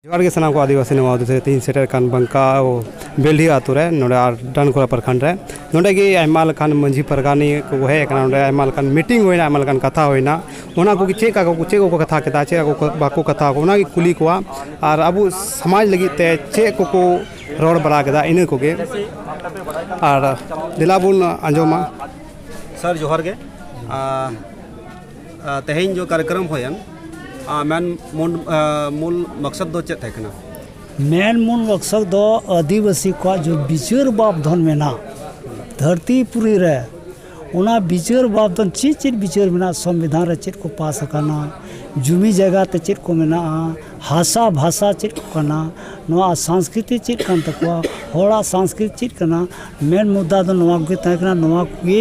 जोहार के सनाम को आदिवासी नवा से तीन सेटर कान बंका बेल्ही आतु रे नोडे डानकोरा प्रखंड रे नोडे की आयमा लखान मंझी परगानी को हे कना नोडे आयमा लखान मीटिंग होइना आयमा लखान कथा होइना ओना को चे का को कथा केता चे को बाको कथा को ओना की कुली कोआ और अबु समाज लगी ते चे को रोड बड़ा केदा इने को गे और दिलाबुन अंजोमा सर जोहार के तेहेन जो कार्यक्रम होयन मैन मूल मकसद दो चेत है कना मेन मूल मकसद दो आदिवासी को जो बिचार बाबधन मेना धरतीपुरी रे उना बिचार बाबधन चीज बिचार मेना संविधान रे चेत को पास करना जुमी जगह ते चेत को मेना हासा भाषा चेत को करना नवा संस्कृति चेत कन तकवा होड़ा संस्कृति चेत करना मेन मुद्दा दो नवा के तय करना नवा के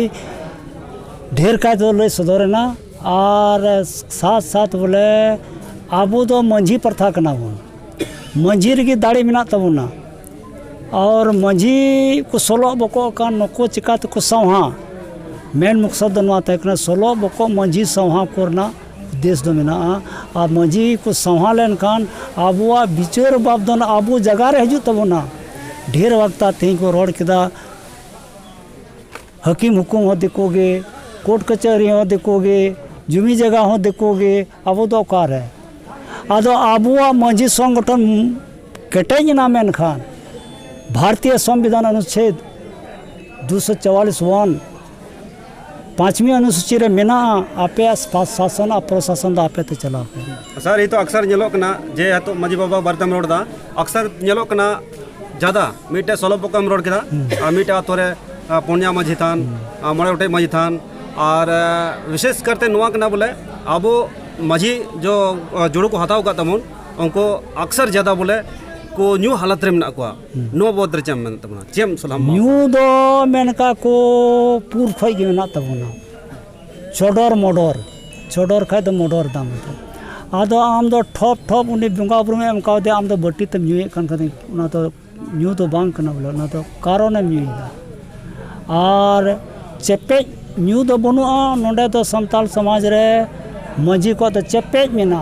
ढेर का दो ले सदरना और साथ साथ बोले आबू दो मंझी प्रथा करना बन मंझी रे दाड़ी मेना तबना और मंझी को सोलो बको का नको चिका को सौहा मेन मकसद दो तय सोलो बको मंझी सौहा करना देश दो मेना और मंझी को सौहा लेन खान आबुआ बिचार बाबदन आबू जगह रे हजू तबना ढेर वक्त तें को रोड केदा हकीम हुकुम हो देखोगे कोर्ट कचहरी हो देखोगे जुमी जगह हो देखोगे अब तो कार है आदो आबुआ मंझी संगठन केटेजना मेन खान भारतीय संविधान अनुच्छेद 244(1) 5वीं अनुसूची रे मेना आपे शासन और प्रशासन दा आपे ते चला सर ये तो अक्सर नेलो कना जे तो मजी बाबा बरतम रोड दा अक्सर नेलो कना ज्यादा मीटे सोलो पकम रोड केदा मीटे आतोरे पुण्या मजी थान मणे उठे मजी थान और विशेष करते नुआ कना बोले आबो मजी जो जुड़ो को हताव का तमन उनको अक्सर ज़्यादा बोले को न्यू हालत रे मेना को नो बोद्र चम मन तमना चेम सलाम न्यू दो मेनका को पूर खय के मेना तबना चोडर खाय तो मोडर दाम तो आदो आम दो ठप उनी बंगा बुरु में एम का दे आम दो बट्टी तम न्यू कन कदे उना तो न्यू तो बांग कना बोले उना तो कारण न्यू और चेपे न्यू दो बनुआ नोडे तो संताल समाज रे मंझी को तो चेपेज मेना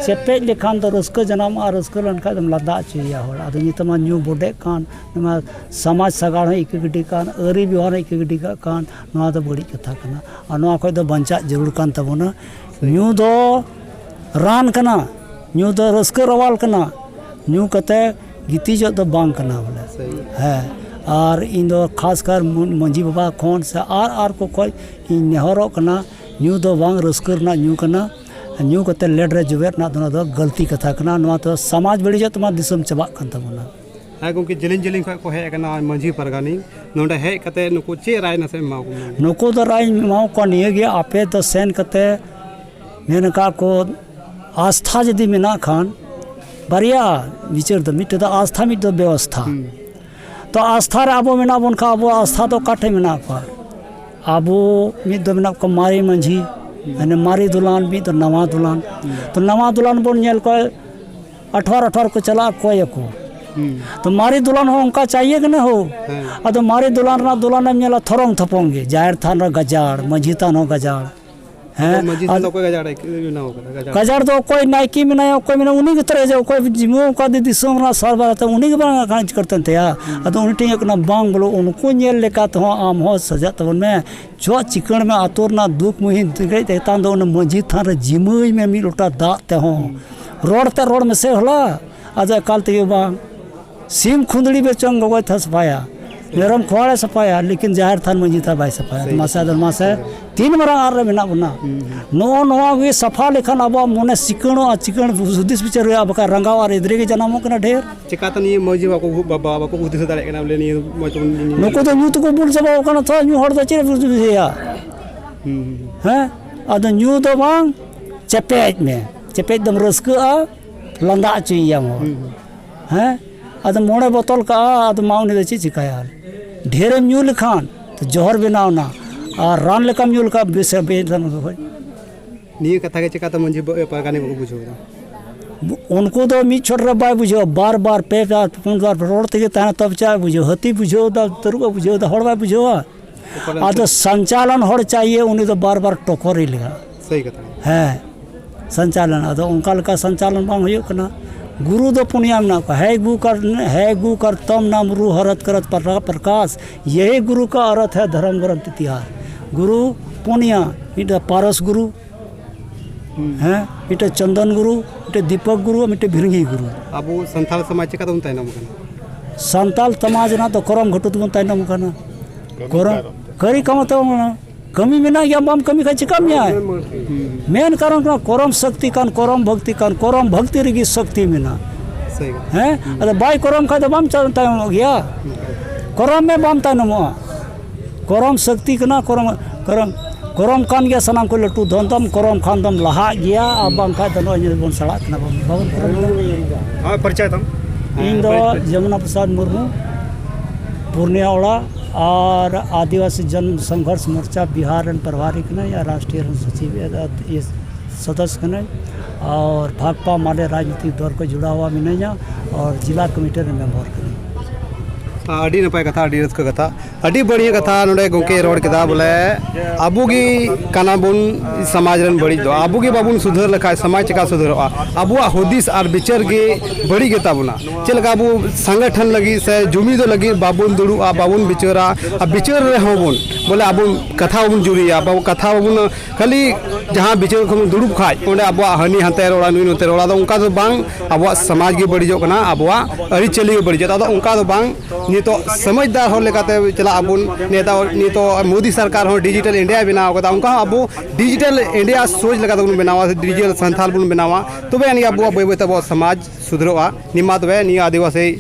चेपेज लेखान तो रस्क जनाम और रस्क लनखा दम लदा चाहिए होड़ आदो नितमा न्यू बोडे कान नमा समाज सगाड़ इक गडी कान अरी व्यवहार इक गडी कान नवा तो बड़ी कथा कना और नवा को तो बंचा जरूर कान तबना न्यू दो रान कना न्यू दो रस्क रवाल कना न्यू कते गीती जो तो बांग कना बोले है और इन दो खासकर मंझी बाबा खोन से आर को कोई नेहरो कना न्यू दो बांग रस्कर ना न्यू कना न्यू कते लेड रे जुबेर ना तो गलती कथा कना नवा तो समाज बड़ी जो तुम्हारा दिसम चबा कन तबना है क्योंकि जिलिंग को है कना मंझी परगानी नोडे है कते नुको चे राय न से माउ नुको तो राय माउ को निये गया आपे तो सेन कते मेनका को आस्था यदि मेना खान बरिया विचार तो मिट तो आस्था मिट तो व्यवस्था तो आस्था रे आबो मेना बन का आबो आस्था तो काटे मेना को आबो मिद दो मेना को मारी मंझी माने मारी दुलान भी तो नवा दुलान बोन नेल को 18 को चला कोय को तो मारी दुलान हो उनका चाहिए कि ना हो तो मारी दुलान नेला थरोंग थपोंगे जाहिर थान रो गजाड़ मंझी थान हो गजाड़ है तो कोई गजाड़ तो कोई नाइकी में नहीं कोई में उन्हीं की तरह जो कोई जिमो का दीदी सोमना सरबार तो उन्हीं के बांग कांच करते थे यार तो उन्हीं टिंग अपना बांग बोलो उनको नेल लेका तो आम हो सजा तो उनमें जो चिकन में आतोर ना दुख मुही दिखे देता तो उन मंझी थान जिमई में मी लोटा दाते हो रोड में से होला आज काल ते बांग सीम खुंदड़ी बेचंग गो था सफाया मेरम खोड़े सफाया लेकिन जाहिर थान मंझी था भाई सफाया मासे 3 मारा आर मेना बना नो वे सफा लेखन अब मने चिकन सुदिस बिचार अब का रंगाव और इधरे के जनामो कना ढेर चिकातन ये मौजी बाबा को उद्देश्य दाड़े कना बोले नी नको तो न्यू तो को बुल सब कना तो न्यू हड़ दचे बुझिया हैं अद न्यू तो बांग चपेज दम रस्क लंदा चाहिए मो हैं अद मोड़े बोतल का अद माउनी दे चिकाया ढेर न्यू लिखान तो जोहर बनावना और रान लेका म्यूल का विषय बेदम नी कथा के चिका तो मंझी परगानी को बुझो उनको तो मी छोड़ रे बाय बुझो बार पे 5 बार रोड ते ता तब चा बुझो हती बुझो द तरुआ बुझो द हड़ बाय बुझो आ तो संचालन हड़ चाहिए उन्हीं तो बार टोकर ही लेगा सही कथा है संचालन आ तो उनका का संचालन बांग होयो कना गुरु दो पुनिया में ना है गु कर तम नाम रू हरत करत प्रकाश, यही गुरु का अर्थ है धर्म ग्रंथ इतिहास। गुरु पुनिया मिटे पारस गुरु हैं, मिटे चंदन गुरु, मिटे दीपक गुरु, मिटे भिरंगी गुरु। अब संथाल समाज चिका तुम ताइनम संताल समाज ना तो करम घटुत बन ताइनम करना करम करी कम तो कमी में ना या बम कमी का चिका में है मेन कारण का करम शक्ति कान करम भक्ति रगी शक्ति में ना सही हैं। अरे बाई करम का तो बम चलता हो गया, करम में बम ताइनम करम शक्ति का ना करम कान गया सनाम को लटू धंधम करम खान दम लहा गया अब बम का दनो बन सड़ा ना बम हाँ परिचय तुम इन दो जमुना प्रसाद मुर्मू पूर्णिया ओड़ा और आदिवासी जन संघर्ष मोर्चा बिहार प्रभारी कने या राष्ट्रीय सचिव ये सदस्य कने और भाकपा माले राजनीतिक दौर को जुड़ा हुआ भी नहीं और जिला कमेटी में मेंबर कने अड़ी नपाय कथा अड़ी रस कथा अड़ी बढ़िया कथा नोडे गोके रोड केदा बोले अबुगी काना बुन समाज रन बड़ी दो अबुगी बाबुन सुधर लखा समाज चिका सुधरवा अबुआ हुदिस और विचार के बड़ी गेता बुना चलका अबु संगठन लगी से जुमी दो लगी बाबुन दुड़ू आ बाबुन विचारा अब विचार रे होबुन बोले अबुन कथा बुन जुरिया बाबु कथा बुन खाली जहां विचार को दुड़ू खाय ओंडे अबुआ हनी हते रोड़ा नुई नते रोड़ा दो उनका तो बांग अबुआ समाज के बड़ी जो कना अबुआ अरी चली के बड़ी जो उनका तो बांग तो समझदार हो लेकाते चला अबुन नेता तो मोदी सरकार हो डिजिटल इंडिया बनाव कदा उनका अबु डिजिटल इंडिया सोच लगा तो बनावा डिजिटल संथाल बुन बनावा तो बे अबु बे बे समाज सुधरोआ निमा तो नि आदिवासी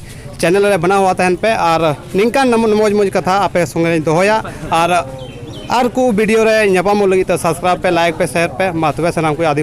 चैनल रे बना हुआ तहन पे और निंका मौज मौज कथा आपे संगे दोया और को वीडियो रे न्यापाम लगी तो सब्सक्राइब पे लाइक पे शेयर पे मा तबे सनाम को आदि